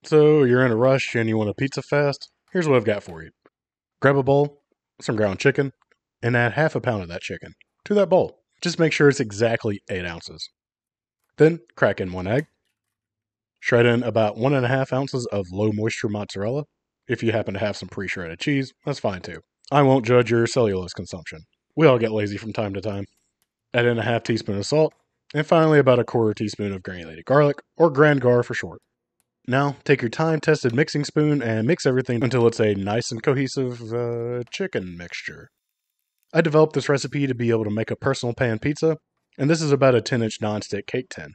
So you're in a rush and you want a pizza fast? Here's what I've got for you. Grab a bowl, some ground chicken, and add half a pound of that chicken to that bowl. Just make sure it's exactly 8 ounces. Then crack in 1 egg. Shred in about 1.5 ounces of low moisture mozzarella. If you happen to have some pre-shredded cheese, that's fine too. I won't judge your cellulose consumption. We all get lazy from time to time. Add in a half teaspoon of salt, and finally about a quarter teaspoon of granulated garlic, or Gran for short. Now, take your time-tested mixing spoon and mix everything until it's a nice and cohesive chicken mixture. I developed this recipe to be able to make a personal pan pizza, and this is about a 10-inch nonstick cake tin.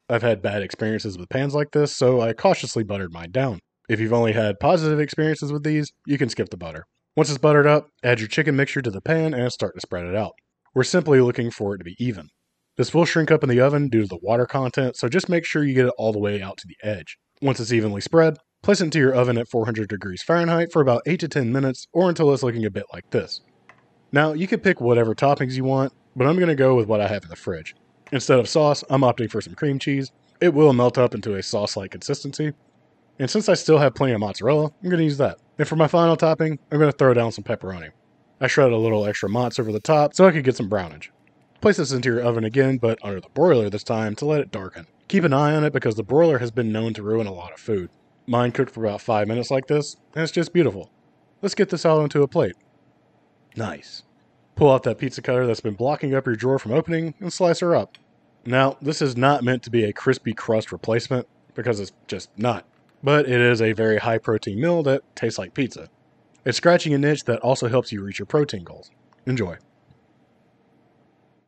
I've had bad experiences with pans like this, so I cautiously buttered mine down. If you've only had positive experiences with these, you can skip the butter. Once it's buttered up, add your chicken mixture to the pan and start to spread it out. We're simply looking for it to be even. This will shrink up in the oven due to the water content, so just make sure you get it all the way out to the edge. Once it's evenly spread, place it into your oven at 400 degrees Fahrenheit for about 8 to 10 minutes or until it's looking a bit like this. Now, you can pick whatever toppings you want, but I'm going to go with what I have in the fridge. Instead of sauce, I'm opting for some cream cheese. It will melt up into a sauce-like consistency. And since I still have plenty of mozzarella, I'm going to use that. And for my final topping, I'm going to throw down some pepperoni. I shredded a little extra mozz over the top so I could get some brownage. Place this into your oven again, but under the broiler this time to let it darken. Keep an eye on it because the broiler has been known to ruin a lot of food. Mine cooked for about 5 minutes like this, and it's just beautiful. Let's get this out onto a plate. Nice. Pull out that pizza cutter that's been blocking up your drawer from opening and slice her up. Now, this is not meant to be a crispy crust replacement, because it's just not. But it is a very high protein meal that tastes like pizza. It's scratching a niche that also helps you reach your protein goals. Enjoy.